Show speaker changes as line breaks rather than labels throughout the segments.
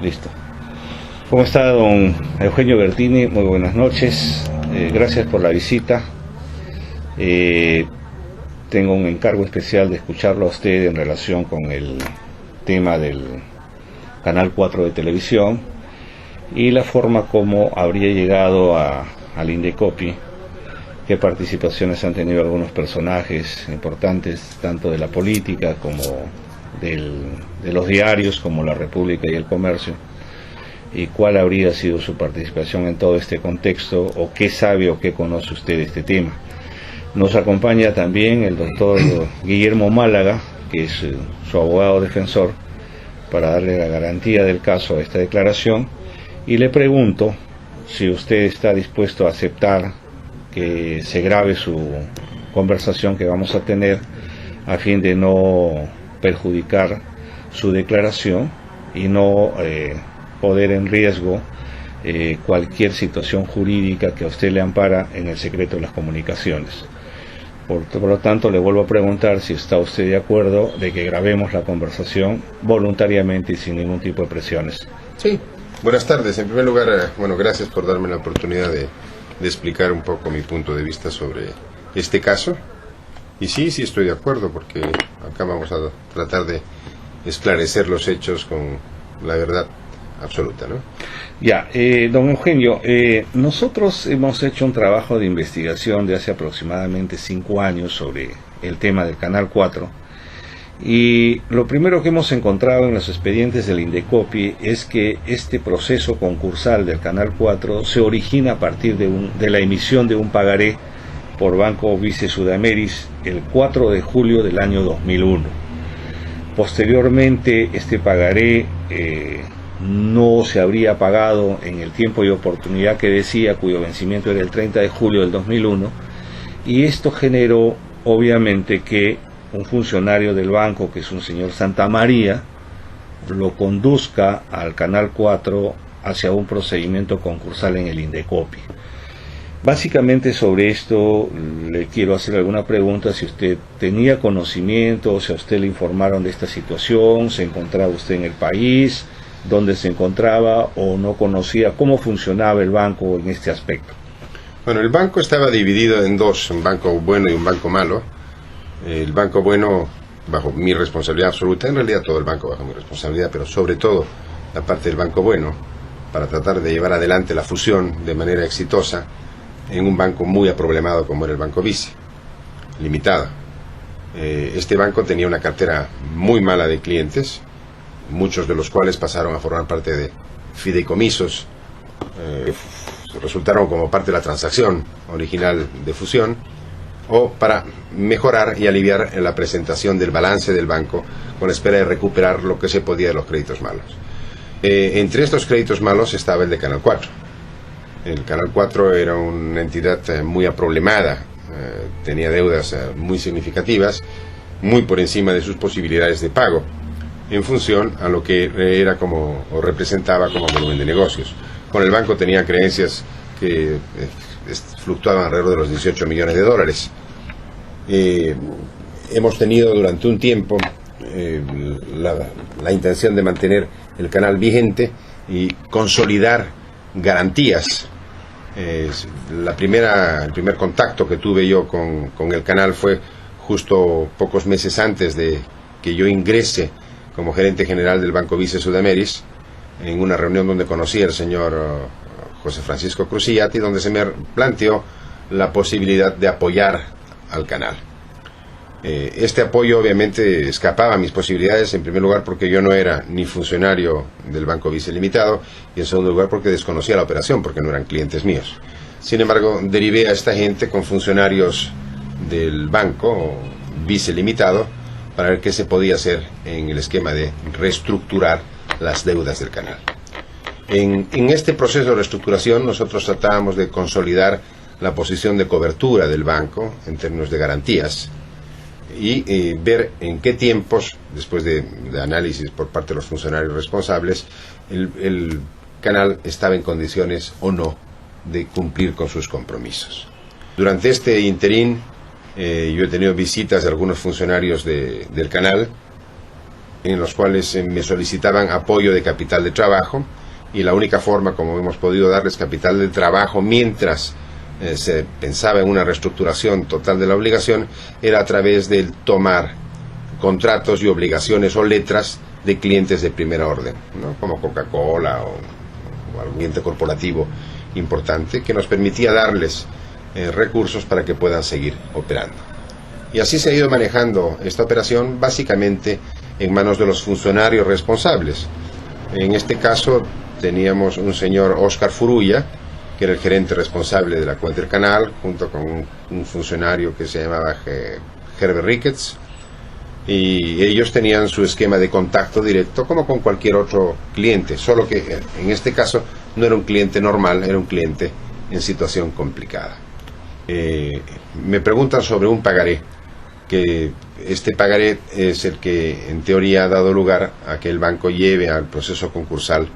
Listo. ¿Cómo está, don Eugenio Bertini? Muy buenas noches. Gracias por la visita. Tengo un encargo especial de escucharlo a usted en relación con el tema del Canal 4 de televisión y la forma como habría llegado al Indecopi, qué participaciones han tenido algunos personajes importantes, tanto de la política como de los diarios, como La República y El Comercio, y cuál habría sido su participación en todo este contexto, o qué sabe o qué conoce usted de este tema. Nos acompaña también el doctor Guillermo Málaga, que es su abogado defensor, para darle la garantía del caso a esta declaración, y le pregunto si usted está dispuesto a aceptar que se grabe su conversación que vamos a tener a fin de no perjudicar su declaración y no poner en riesgo cualquier situación jurídica que a usted le ampara en el secreto de las comunicaciones. Por lo tanto, le vuelvo a preguntar si está usted de acuerdo de que grabemos la conversación voluntariamente y sin ningún tipo de presiones.
Sí. Buenas tardes. En primer lugar, gracias por darme la oportunidad de explicar un poco mi punto de vista sobre este caso. Y sí estoy de acuerdo, porque acá vamos a tratar de esclarecer los hechos con la verdad absoluta, ¿no?
Ya, don Eugenio, nosotros hemos hecho un trabajo de investigación de hace aproximadamente 5 años sobre el tema del Canal 4, y lo primero que hemos encontrado en los expedientes del Indecopi es que este proceso concursal del Canal 4 se origina a partir de la emisión de un pagaré por Banco Vice Sudameris el 4 de julio del año 2001. Posteriormente, este pagaré no se habría pagado en el tiempo y oportunidad que decía, cuyo vencimiento era el 30 de julio del 2001, y esto generó obviamente que un funcionario del banco, que es un señor Santamaría, lo conduzca al Canal 4 hacia un procedimiento concursal en el Indecopi. Básicamente sobre esto le quiero hacer alguna pregunta, si usted tenía conocimiento, o si a usted le informaron de esta situación, se encontraba usted en el país, dónde se encontraba, o no conocía cómo funcionaba el banco en este aspecto.
Bueno, el banco estaba dividido en dos, un banco bueno y un banco malo. El banco bueno, bajo mi responsabilidad absoluta, en realidad todo el banco bajo mi responsabilidad, pero sobre todo la parte del banco bueno, para tratar de llevar adelante la fusión de manera exitosa en un banco muy aproblemado como era el Banco Vice, limitado. Este banco tenía una cartera muy mala de clientes, muchos de los cuales pasaron a formar parte de fideicomisos, resultaron como parte de la transacción original de fusión, o para mejorar y aliviar la presentación del balance del banco con la espera de recuperar lo que se podía de los créditos malos. Entre estos créditos malos estaba el de Canal 4. El Canal 4 era una entidad muy aproblemada, tenía deudas muy significativas, muy por encima de sus posibilidades de pago, en función a lo que era como, o representaba como volumen de negocios. Con el banco tenía creencias que fluctuaban alrededor de los 18 millones de dólares. Hemos tenido durante un tiempo la intención de mantener el canal vigente y consolidar garantías. El primer contacto que tuve yo con el canal fue justo pocos meses antes de que yo ingrese como gerente general del Banco Vice Sudameris, en una reunión donde conocí al señor José Francisco Cruciati, donde se me planteó la posibilidad de apoyar al canal. Este apoyo obviamente escapaba a mis posibilidades, en primer lugar porque yo no era ni funcionario del Banco Vice Limitado, y en segundo lugar porque desconocía la operación, porque no eran clientes míos. Sin embargo, derivé a esta gente con funcionarios del Banco Vice Limitado para ver qué se podía hacer en el esquema de reestructurar las deudas del canal. En este proceso de reestructuración nosotros tratábamos de consolidar la posición de cobertura del banco en términos de garantías y ver en qué tiempos, después de análisis por parte de los funcionarios responsables, el canal estaba en condiciones o no de cumplir con sus compromisos. Durante este interín yo he tenido visitas de algunos funcionarios del canal en los cuales me solicitaban apoyo de capital de trabajo, y la única forma como hemos podido darles capital de trabajo mientras se pensaba en una reestructuración total de la obligación era a través del tomar contratos y obligaciones o letras de clientes de primera orden, ¿no? Como Coca-Cola o algún cliente corporativo importante que nos permitía darles recursos para que puedan seguir operando. Y así se ha ido manejando esta operación, básicamente en manos de los funcionarios responsables. En este caso teníamos un señor Oscar Furuya, que era el gerente responsable de la cuenta del canal, junto con un funcionario que se llamaba Herbert Ricketts, y ellos tenían su esquema de contacto directo como con cualquier otro cliente, solo que en este caso no era un cliente normal, era un cliente en situación complicada. Me preguntan sobre un pagaré, que este pagaré es el que en teoría ha dado lugar a que el banco lleve al proceso concursal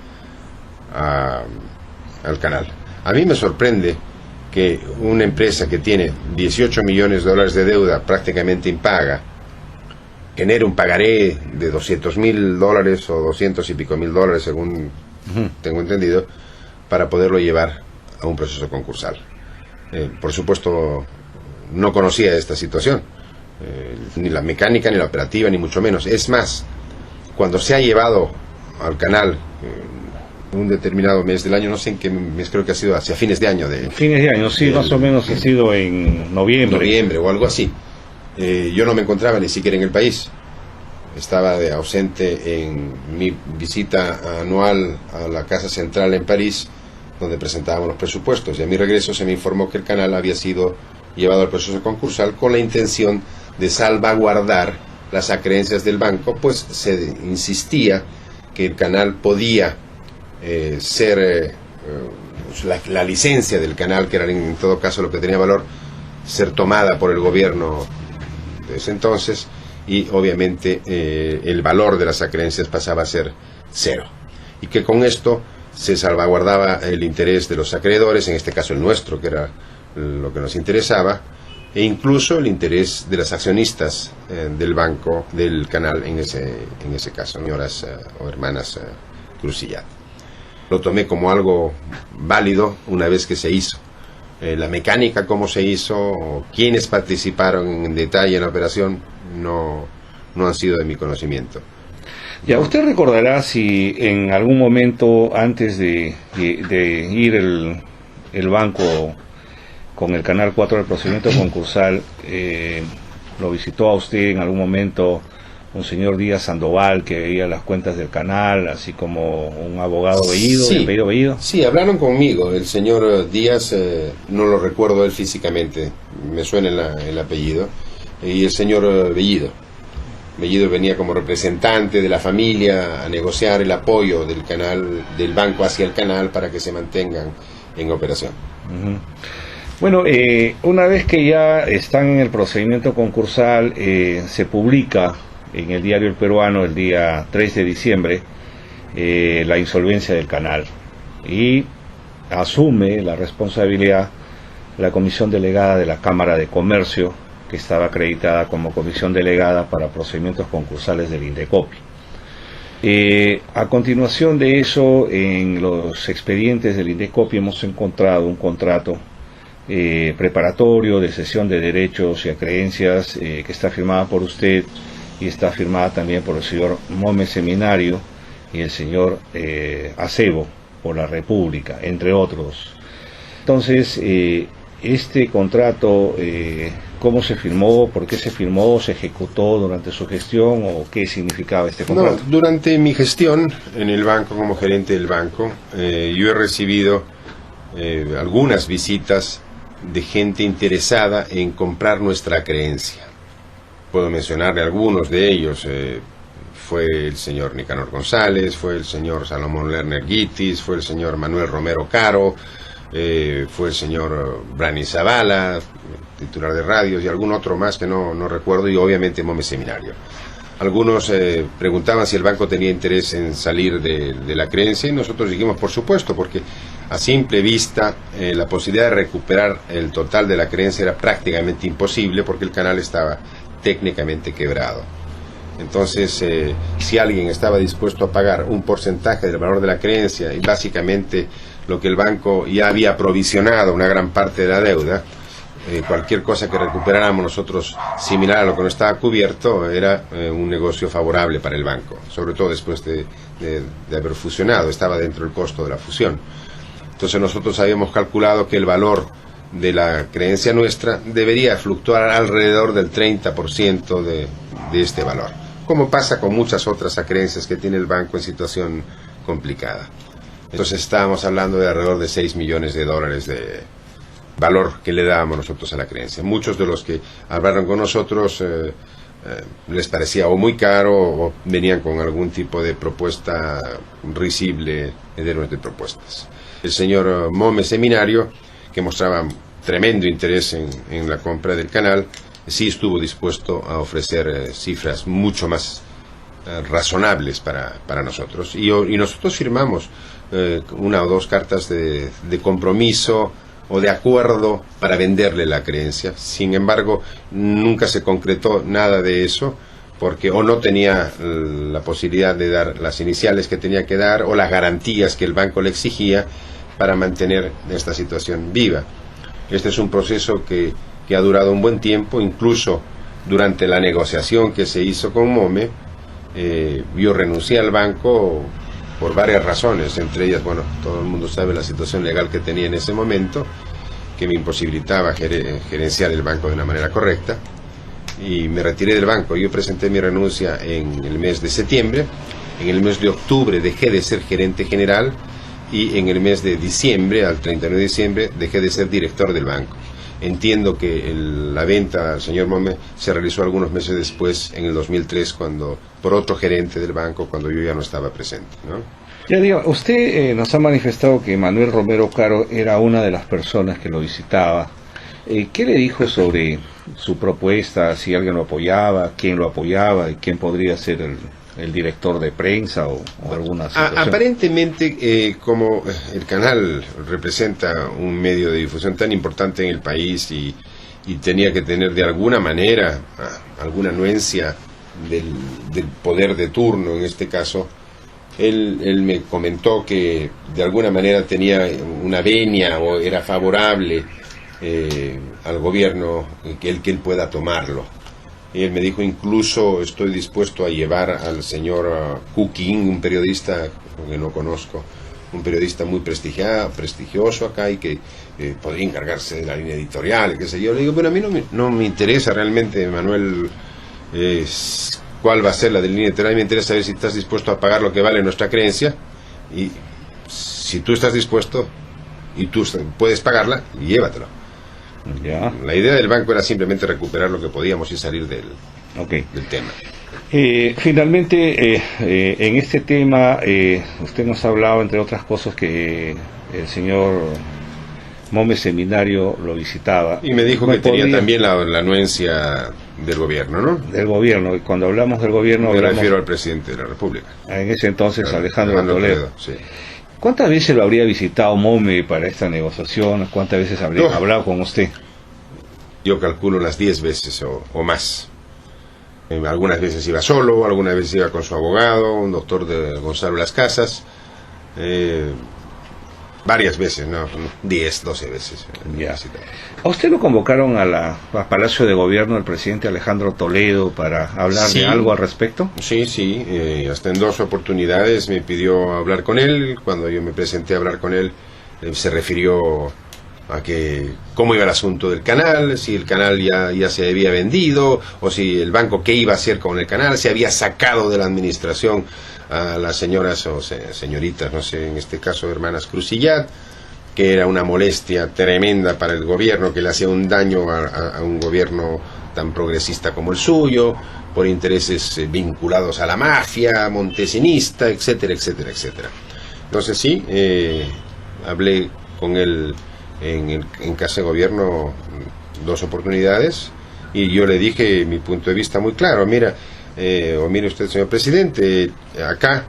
al canal. A mí me sorprende que una empresa que tiene 18 millones de dólares de deuda prácticamente impaga genere un pagaré de $200,000 o 200 y pico mil dólares, según tengo entendido, para poderlo llevar a un proceso concursal. Por supuesto, no conocía esta situación, ni la mecánica, ni la operativa, ni mucho menos. Es más, cuando se ha llevado al canal un determinado mes del año, no sé en qué mes, creo que ha sido hacia fines de año.
Fines de año, sí, más o menos ha sido en noviembre.
Noviembre o algo así. Yo no me encontraba ni siquiera en el país. Estaba ausente en mi visita anual a la Casa Central en París, donde presentábamos los presupuestos, y a mi regreso se me informó que el canal había sido llevado al proceso concursal con la intención de salvaguardar las acreencias del banco, pues se insistía que el canal podía ser la licencia del canal, que era en todo caso lo que tenía valor, ser tomada por el gobierno de ese entonces, y obviamente el valor de las acreencias pasaba a ser cero, y que con esto se salvaguardaba el interés de los acreedores, en este caso el nuestro, que era lo que nos interesaba, e incluso el interés de las accionistas del banco, del canal en ese caso, señoras o hermanas Crucillat. Lo tomé como algo válido una vez que se hizo. La mecánica, cómo se hizo, o quiénes participaron en detalle en la operación, no han sido de mi conocimiento.
Ya, usted recordará si en algún momento antes de ir el banco con el Canal 4 del procedimiento concursal, lo visitó a usted en algún momento un señor Díaz Sandoval, que veía las cuentas del canal, así como un abogado Bellido,
sí,
el apellido Bellido?
Sí, hablaron conmigo. El señor Díaz, no lo recuerdo él físicamente, me suena el apellido, y el señor Bellido. Bellido venía como representante de la familia a negociar el apoyo del canal, del banco hacia el canal, para que se mantengan en operación.
Bueno, una vez que ya están en el procedimiento concursal, se publica en el diario El Peruano el día 3 de diciembre la insolvencia del canal, y asume la responsabilidad la comisión delegada de la Cámara de Comercio, que estaba acreditada como comisión delegada para procedimientos concursales del Indecopi. A continuación de eso, en los expedientes del Indecopi hemos encontrado un contrato preparatorio de cesión de derechos y acreencias que está firmada por usted, y está firmada también por el señor Mome Seminario y el señor Acebo, por la República, entre otros. Entonces, este contrato, ¿cómo se firmó? ¿Por qué se firmó? ¿Se ejecutó durante su gestión? ¿O qué significaba este contrato?
No, durante mi gestión en el banco, como gerente del banco, yo he recibido algunas visitas de gente interesada en comprar nuestra creencia. Puedo mencionarle algunos de ellos. Fue el señor Nicanor González, fue el señor Salomón Lerner Guitis, fue el señor Manuel Romero Caro, fue el señor Brani Zavala, titular de radios, y algún otro más que no recuerdo, y obviamente Mome Seminario. Algunos preguntaban si el banco tenía interés en salir de la creencia, y nosotros dijimos por supuesto, porque a simple vista la posibilidad de recuperar el total de la creencia era prácticamente imposible, porque el canal estaba técnicamente quebrado. Entonces, si alguien estaba dispuesto a pagar un porcentaje del valor de la creencia y básicamente lo que el banco ya había provisionado, una gran parte de la deuda, cualquier cosa que recuperáramos nosotros similar a lo que no estaba cubierto era un negocio favorable para el banco, sobre todo después de haber fusionado, estaba dentro del costo de la fusión. Entonces nosotros habíamos calculado que el valor de la creencia nuestra debería fluctuar alrededor del 30% de este valor, como pasa con muchas otras creencias que tiene el banco en situación complicada. Entonces estábamos hablando de alrededor de 6 millones de dólares de valor que le dábamos nosotros a la creencia. Muchos de los que hablaron con nosotros les parecía o muy caro o venían con algún tipo de propuesta risible de nuestras propuestas. El señor Mome Seminario, que mostraba tremendo interés en la compra del canal, sí estuvo dispuesto a ofrecer cifras mucho más razonables para nosotros. Y nosotros firmamos una o dos cartas de compromiso o de acuerdo para venderle la creencia. Sin embargo, nunca se concretó nada de eso, porque o no tenía la posibilidad de dar las iniciales que tenía que dar o las garantías que el banco le exigía para mantener esta situación viva. Este es un proceso que ha durado un buen tiempo, incluso durante la negociación que se hizo con Mome, yo renuncié al banco por varias razones, entre ellas, bueno, todo el mundo sabe la situación legal que tenía en ese momento, que me imposibilitaba gerenciar el banco de una manera correcta, y me retiré del banco. Yo presenté mi renuncia en el mes de septiembre, en el mes de octubre dejé de ser gerente general, y en el mes de diciembre, al 31 de diciembre, dejé de ser director del banco. Entiendo que la venta al señor Mome se realizó algunos meses después, en el 2003, por otro gerente del banco, cuando yo ya no estaba presente, ¿no?
Ya digo, usted nos ha manifestado que Manuel Romero Caro era una de las personas que lo visitaba. ¿Qué le dijo sobre su propuesta? Si alguien lo apoyaba, quién lo apoyaba y quién podría ser el director de prensa o alguna situación.
Aparentemente, como el canal representa un medio de difusión tan importante en el país y tenía que tener de alguna manera alguna anuencia del poder de turno, en este caso, él me comentó que de alguna manera tenía una venia o era favorable al gobierno, que él pueda tomarlo. Y él me dijo, incluso estoy dispuesto a llevar al señor Cooking, un periodista que no conozco, un periodista muy prestigioso acá y que podría encargarse de la línea editorial, qué sé yo. Le digo, pero a mí no me interesa realmente, Manuel, cuál va a ser la de línea editorial. Me interesa saber si estás dispuesto a pagar lo que vale nuestra creencia, y si tú estás dispuesto y tú puedes pagarla, llévatelo.
Ya.
La idea del banco era simplemente recuperar lo que podíamos y salir del tema.
Finalmente, en este tema, usted nos ha hablado, entre otras cosas, que el señor Mome Seminario lo visitaba.
Y me dijo que tenía también la anuencia del gobierno, ¿no?
Del gobierno, y cuando hablamos del gobierno...
Me refiero al presidente de la República.
En ese entonces, Alejandro Toledo.
Sí.
¿Cuántas veces lo habría visitado Mome para esta negociación? ¿Cuántas veces habría hablado con usted?
Yo calculo unas 10 veces o más. Algunas veces iba solo, algunas veces iba con su abogado, un doctor de Gonzalo Las Casas. Varias veces, ¿no? 10, 12 veces.
Ya. ¿A usted lo convocaron a Palacio de Gobierno el presidente Alejandro Toledo para hablar de algo al respecto?
Sí, hasta en 2 oportunidades me pidió hablar con él. Cuando yo me presenté a hablar con él, se refirió a que cómo iba el asunto del canal, si el canal ya se había vendido, o si el banco qué iba a hacer con el canal, si había sacado de la administración a las señoras o señoritas, no sé, en este caso hermanas Crucillat, que era una molestia tremenda para el gobierno, que le hacía un daño a un gobierno tan progresista como el suyo, por intereses vinculados a la mafia montesinista, etcétera, etcétera, etcétera. Entonces sí, hablé con él en Casa de Gobierno 2 oportunidades, y yo le dije mi punto de vista muy claro. Mire usted, señor presidente, acá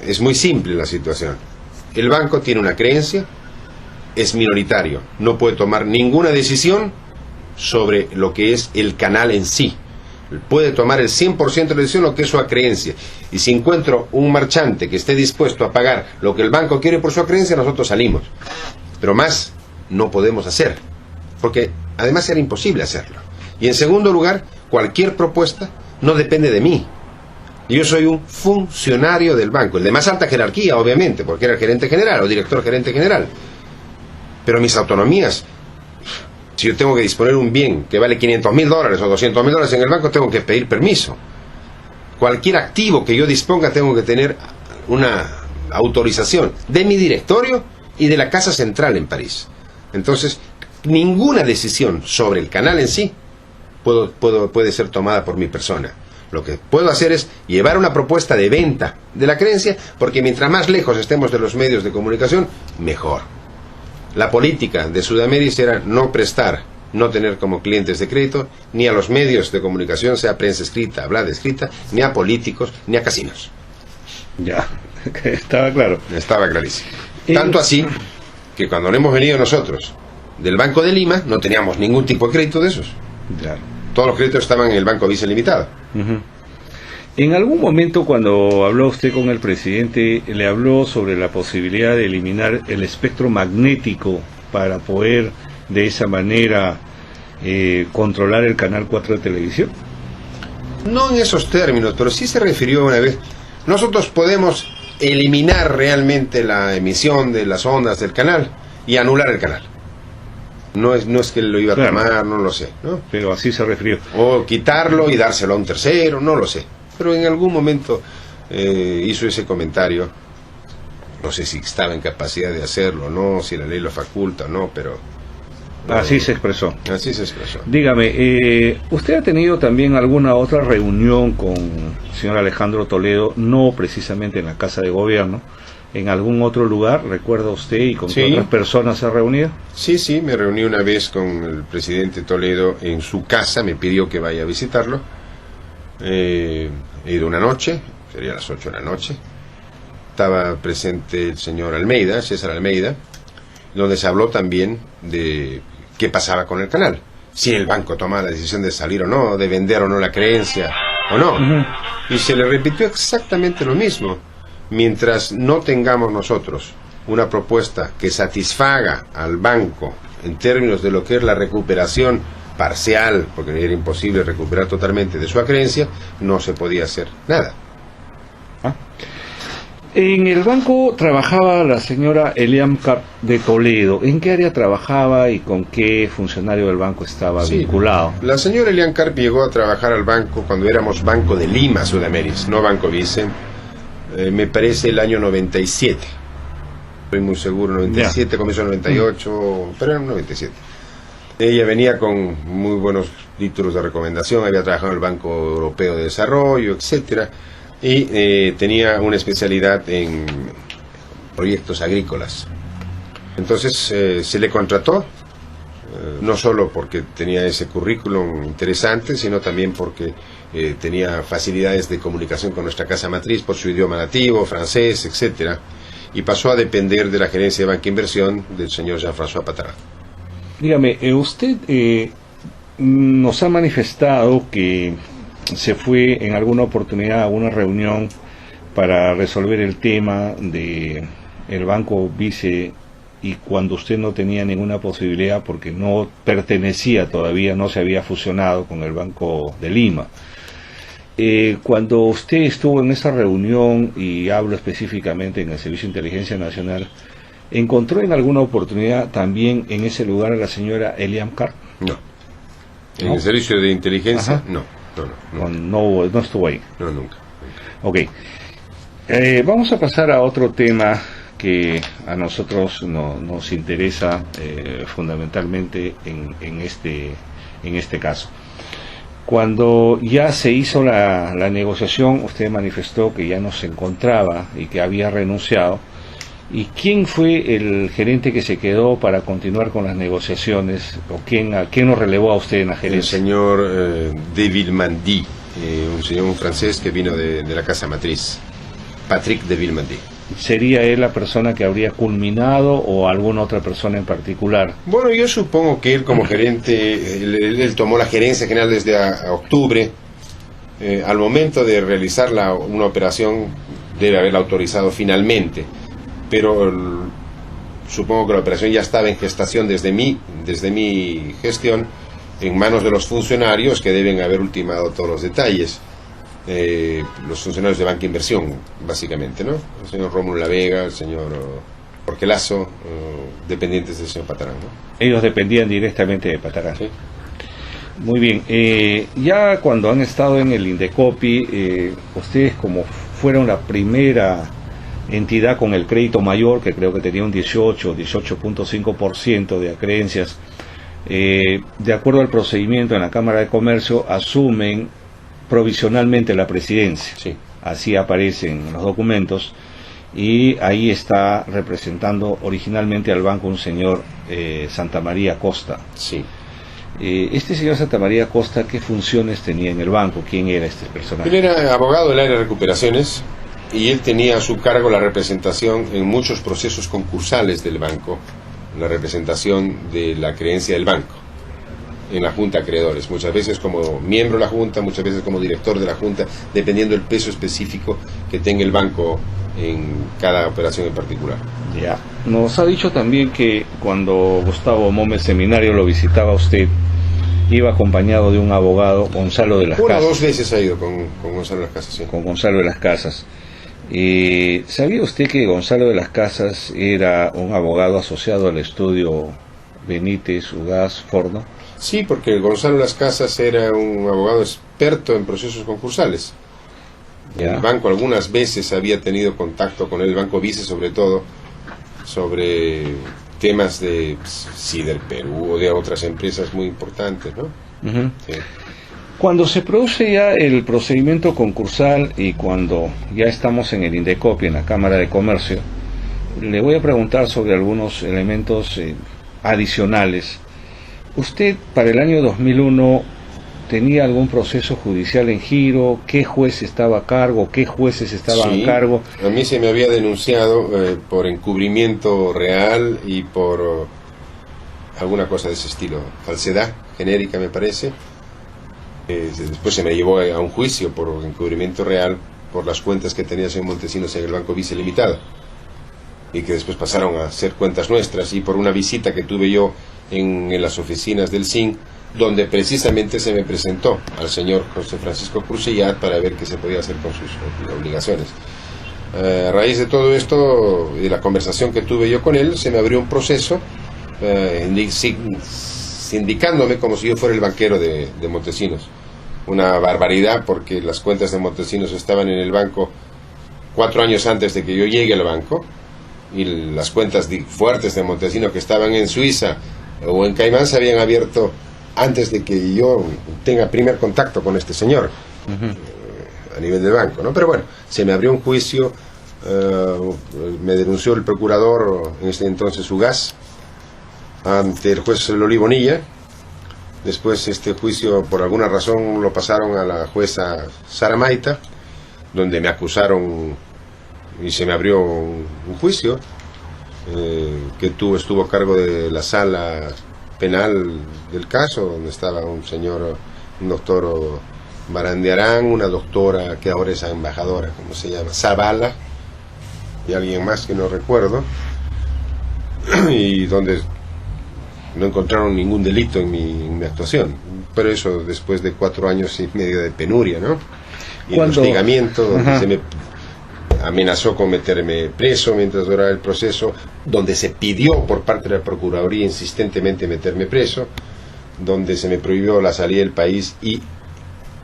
es muy simple la situación. El banco tiene una creencia, es minoritario, no puede tomar ninguna decisión sobre lo que es el canal en sí. puede tomar el 100% de la decisión, lo que es su creencia. Y si encuentro un marchante que esté dispuesto a pagar lo que el banco quiere por su creencia, nosotros salimos. Pero más no podemos hacer, porque además era imposible hacerlo. Y en segundo lugar, cualquier propuesta no depende de mí. Yo soy un funcionario del banco, el de más alta jerarquía, obviamente, porque era el gerente general o director gerente general. Pero mis autonomías, si yo tengo que disponer un bien que vale $500,000 o $200,000 en el banco, tengo que pedir permiso. Cualquier activo que yo disponga, tengo que tener una autorización de mi directorio y de la Casa Central en París. Entonces, ninguna decisión sobre el canal en sí puede ser tomada por mi persona. Lo que puedo hacer es llevar una propuesta de venta de la creencia, porque mientras más lejos estemos de los medios de comunicación, mejor. La política de Sudamérica era no prestar, no tener como clientes de crédito, ni a los medios de comunicación, sea prensa escrita, hablada escrita, ni a políticos, ni a casinos.
Ya, estaba claro.
Estaba clarísimo. Tanto así, que cuando hemos venido nosotros del Banco de Lima, no teníamos ningún tipo de crédito de esos.
Claro.
Todos los créditos estaban en el Banco Vice Limitado.
En algún momento, cuando habló usted con el presidente, le habló sobre la posibilidad de eliminar el espectro magnético para poder de esa manera controlar el canal 4 de televisión.
No en esos términos, pero sí se refirió una vez. Nosotros podemos eliminar realmente la emisión de las ondas del canal y anular el canal. No es que lo iba a tomar, no lo sé, ¿no?
Pero así se refirió.
O quitarlo y dárselo a un tercero, no lo sé. Pero en algún momento hizo ese comentario. No sé si estaba en capacidad de hacerlo o no, si la ley lo faculta o no, pero...
Así se expresó.
Así se expresó.
Dígame, ¿usted ha tenido también alguna otra reunión con el señor Alejandro Toledo, no precisamente en la Casa de Gobierno, en algún otro lugar? ¿Recuerda usted y con qué otras personas se ha reunido?
Sí, me reuní una vez con el presidente Toledo en su casa, me pidió que vaya a visitarlo. He ido una noche, sería las 8 de la noche. Estaba presente el señor Almeida, César Almeida, donde se habló también de qué pasaba con el canal. Si el banco tomaba la decisión de salir o no, de vender o no la creencia o no. Y se le repitió exactamente lo mismo. Mientras no tengamos nosotros una propuesta que satisfaga al banco en términos de lo que es la recuperación parcial, porque era imposible recuperar totalmente de su creencia, no se podía hacer nada.
En el banco trabajaba la señora Eliam Carp de Toledo. ¿En qué área trabajaba y con qué funcionario del banco estaba vinculado?
La señora Eliam Carp llegó a trabajar al banco cuando éramos Banco de Lima, Sudamérica, no Banco Vice. Me parece el año 97. Estoy muy seguro, 97, comienzo 98, pero era 97. Ella venía con muy buenos títulos de recomendación, había trabajado en el Banco Europeo de Desarrollo, etcétera. Y tenía una especialidad en proyectos agrícolas. Entonces se le contrató, no solo porque tenía ese currículum interesante, sino también porque tenía facilidades de comunicación con nuestra casa matriz por su idioma nativo, francés, etcétera, y pasó a depender de la gerencia de Banca Inversión del señor Jean-François Patara.
Dígame, usted nos ha manifestado que se fue en alguna oportunidad a una reunión para resolver el tema de el Banco Vice, y cuando usted no tenía ninguna posibilidad porque no pertenecía todavía, no se había fusionado con el Banco de Lima. Cuando usted estuvo en esa reunión, y hablo específicamente en el Servicio de Inteligencia Nacional, ¿encontró en alguna oportunidad también en ese lugar a la señora Eliam Carp?
No. ¿En el Servicio de Inteligencia? No.
No estuvo ahí.
No, nunca.
Ok. Vamos a pasar a otro tema que a nosotros nos interesa fundamentalmente en este caso. Cuando ya se hizo la negociación, usted manifestó que ya no se encontraba y que había renunciado. ¿Y quién fue el gerente que se quedó para continuar con las negociaciones? ¿O a quién lo relevó a usted en la gerencia?
El señor de Villemandi, un francés que vino de la casa matriz, Patrick de Villemandi.
¿Sería él la persona que habría culminado o alguna otra persona en particular?
Bueno, yo supongo que él como gerente, él tomó la gerencia general desde octubre, al momento de realizar una operación debe haberla autorizado finalmente, pero supongo que la operación ya estaba en gestación desde mi gestión, en manos de los funcionarios que deben haber ultimado todos los detalles. Los funcionarios de Banca Inversión, básicamente, ¿no? El señor Rómulo La Vega, el señor Orquelazo, dependientes del señor Patarán, ¿no?
Ellos dependían directamente de Patarán.
Sí.
Muy bien. Ya cuando han estado en el Indecopi, ustedes como fueron la primera entidad con el crédito mayor, que creo que tenía un 18.5% de acreencias, de acuerdo al procedimiento en la Cámara de Comercio, asumen provisionalmente la presidencia.
Sí.
Así aparece en los documentos, y ahí está representando originalmente al banco un señor Santa María Costa.
Sí.
Este señor Santa María Costa, ¿qué funciones tenía en el banco? ¿Quién era este personaje?
Él era abogado del área de recuperaciones y él tenía a su cargo la representación en muchos procesos concursales del banco, la representación de la creencia del banco en la Junta de Acreedores, muchas veces como miembro de la Junta, muchas veces como director de la Junta, dependiendo del peso específico que tenga el banco en cada operación en particular.
Ya. Nos ha dicho también que cuando Gustavo Mómez Seminario lo visitaba a usted, iba acompañado de un abogado, Gonzalo de las Casas.
2 veces ha ido con Gonzalo de las Casas, sí.
Con Gonzalo de las Casas. ¿Sabía usted que Gonzalo de las Casas era un abogado asociado al estudio Benítez, Ugaz, Forno?
Sí, porque Gonzalo de las Casas era un abogado experto en procesos concursales.
Ya.
El banco algunas veces había tenido contacto con el Banco Vice, sobre todo, sobre temas de Cider Perú o de otras empresas muy importantes, ¿no?
Uh-huh.
Sí.
Cuando se produce ya el procedimiento concursal y cuando ya estamos en el Indecopi, en la Cámara de Comercio, le voy a preguntar sobre algunos elementos adicionales. ¿Usted para el año 2001 tenía algún proceso judicial en giro? ¿Qué juez estaba a cargo? ¿Qué jueces estaban
Sí,
a cargo?
a mí se me había denunciado por encubrimiento real y por alguna cosa de ese estilo, falsedad genérica me parece. Después se me llevó a un juicio por encubrimiento real por las cuentas que tenía en Montesinos en el Banco Vice Limitado, y que después pasaron a ser cuentas nuestras, y por una visita que tuve yo en las oficinas del SIN, donde precisamente se me presentó al señor José Francisco Crucellat para ver qué se podía hacer con sus obligaciones. A raíz de todo esto y la conversación que tuve yo con él, se me abrió un proceso indicándome como si yo fuera el banquero de Montesinos. Una barbaridad, porque las cuentas de Montesinos estaban en el banco 4 años antes de que yo llegue al banco, y las cuentas fuertes de Montesinos que estaban en Suiza o en Caimán se habían abierto antes de que yo tenga primer contacto con este señor. Uh-huh. A nivel del banco, ¿no? Pero bueno, se me abrió un juicio, me denunció el procurador, en ese entonces Ugaz, ante el juez Loli Bonilla. Después este juicio, por alguna razón, lo pasaron a la jueza Sara Maita, donde me acusaron y se me abrió un juicio que estuvo a cargo de la sala penal del caso, donde estaba un doctor Barandiarán, una doctora que ahora es embajadora, ¿cómo se llama? Zavala, y alguien más que no recuerdo, y donde no encontraron ningún delito en mi actuación, pero eso después de 4 años y medio de penuria, ¿no? Y el hostigamiento, donde se me amenazó con meterme preso mientras duraba el proceso, donde se pidió por parte de la Procuraduría insistentemente meterme preso, donde se me prohibió la salida del país y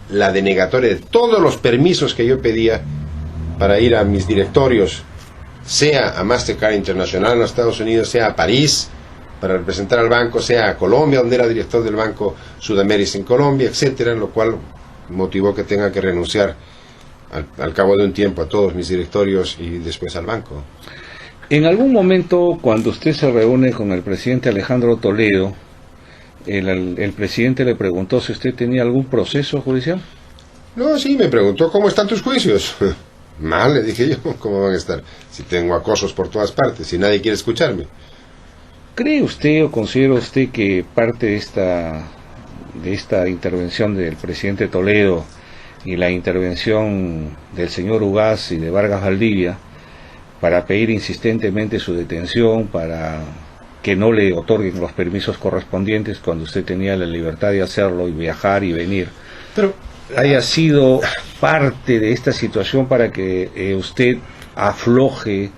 la denegatoria de todos los permisos que yo pedía para ir a mis directorios, sea a Mastercard Internacional en los Estados Unidos, sea a París para representar al banco, sea a Colombia, donde era director del Banco Sudamérica en Colombia, etcétera, lo cual motivó que tenga que renunciar al cabo de un tiempo a todos mis directorios y después al banco.
En algún momento, cuando usted se reúne con el presidente Alejandro Toledo, el presidente le preguntó si usted tenía algún proceso judicial.
No, sí, me preguntó, ¿cómo están tus juicios? Mal, le dije yo, ¿cómo van a estar? Si tengo acosos por todas partes, si nadie quiere escucharme.
¿Cree usted o considera usted que parte de esta intervención del presidente Toledo y la intervención del señor Ugaz y de Vargas Valdivia para pedir insistentemente su detención, para que no le otorguen los permisos correspondientes cuando usted tenía la libertad de hacerlo y viajar y venir,
Pero
haya sido parte de esta situación para que usted afloje,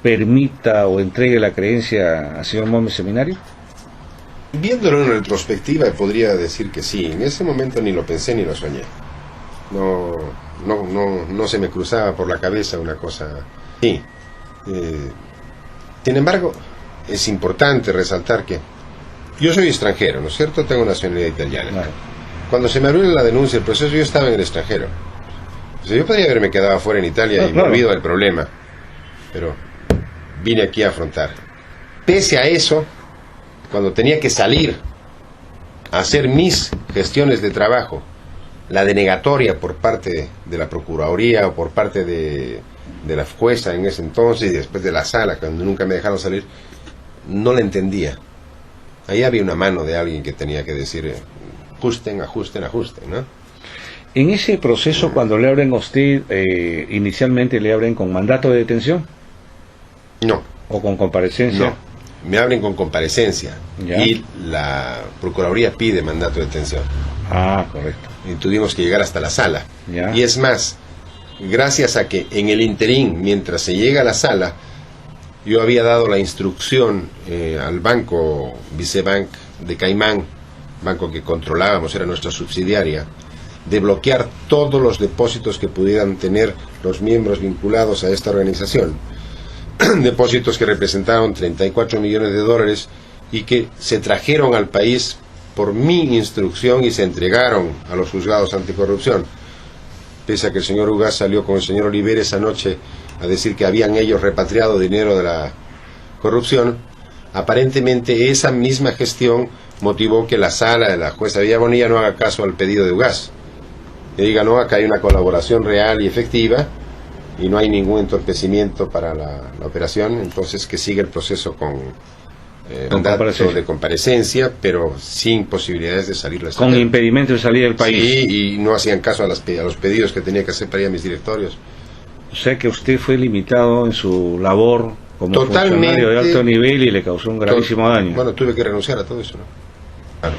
permita o entregue la creencia al señor Mohamed Seminario?
viéndolo en retrospectiva podría decir que sí. En ese momento ni lo pensé ni lo soñé. No se me cruzaba por la cabeza una cosa. Sí. Sin embargo, es importante resaltar que yo soy extranjero, ¿no es cierto? Tengo nacionalidad italiana.
Claro.
Cuando se me abrió la denuncia, el proceso, yo estaba en el extranjero. O sea, yo podría haberme quedado afuera en Italia y me olvido del problema. Pero vine aquí a afrontar. Pese a eso, cuando tenía que salir a hacer mis gestiones de trabajo, la denegatoria por parte de la Procuraduría o por parte de la jueza en ese entonces y después de la sala, cuando nunca me dejaron salir, no la entendía. Ahí había una mano de alguien que tenía que decir, ajusten, ¿no?
En ese proceso, cuando le abren a usted, inicialmente le abren con mandato de detención
No.
o con comparecencia.
No, me abren con comparecencia.
Ya.
Y la Procuraduría pide mandato de detención.
Ah, correcto.
Y tuvimos que llegar hasta la sala.
Ya.
Y es más, gracias a que en el interín, mientras se llega a la sala, yo había dado la instrucción al banco Vicebank de Caimán, banco que controlábamos, era nuestra subsidiaria, de bloquear todos los depósitos que pudieran tener los miembros vinculados a esta organización. Depósitos que representaban 34 millones de dólares y que se trajeron al país por mi instrucción y se entregaron a los juzgados anticorrupción. Pese a que el señor Ugaz salió con el señor Oliver esa noche a decir que habían ellos repatriado dinero de la corrupción, aparentemente esa misma gestión motivó que la sala de la jueza Villa Bonilla no haga caso al pedido de Ugaz. Que diga, no, acá hay una colaboración real y efectiva y no hay ningún entorpecimiento para la operación, entonces que siga el proceso con mandato de comparecencia, pero sin posibilidades de salir.
Con impedimento de salir del país.
Sí, y no hacían caso a los pedidos que tenía que hacer para ir a mis directorios.
O sea que usted fue limitado en su labor como funcionario de alto nivel y le causó un gravísimo daño.
Bueno, tuve que renunciar a todo eso, ¿no? Claro.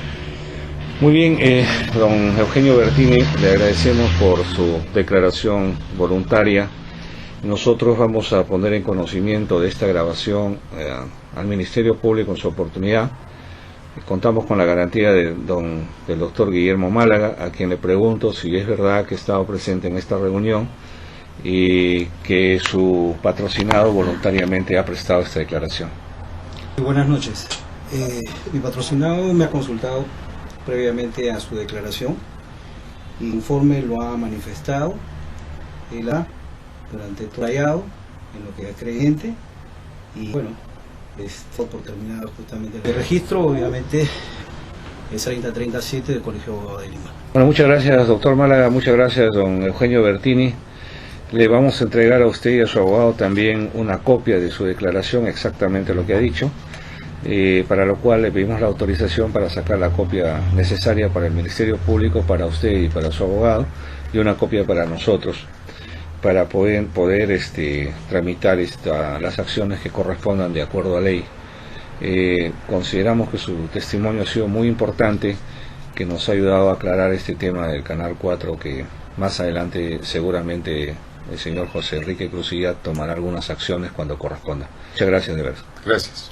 Muy bien, don Eugenio Bertini, le agradecemos por su declaración voluntaria. Nosotros vamos a poner en conocimiento de esta grabación al Ministerio Público en su oportunidad. Contamos con la garantía del doctor Guillermo Málaga, a quien le pregunto si es verdad que ha estado presente en esta reunión y que su patrocinado voluntariamente ha prestado esta declaración.
Buenas noches. Mi patrocinado me ha consultado previamente a su declaración y conforme lo ha manifestado durante todo el hallado en lo que es creyente y bueno, fue por terminado justamente el registro, obviamente es 3037 del Colegio de Abogados de Lima.
Bueno, muchas gracias doctor Málaga, muchas gracias don Eugenio Bertini. Le vamos a entregar a usted y a su abogado también una copia de su declaración, exactamente lo que ha dicho, para lo cual le pedimos la autorización para sacar la copia necesaria para el Ministerio Público, para usted y para su abogado, y una copia para nosotros, para poder tramitar las acciones que correspondan de acuerdo a ley. Consideramos que su testimonio ha sido muy importante, que nos ha ayudado a aclarar este tema del Canal 4, que más adelante seguramente el señor José Enrique Cruzilla tomará algunas acciones cuando corresponda. Muchas gracias, de verdad.
Gracias.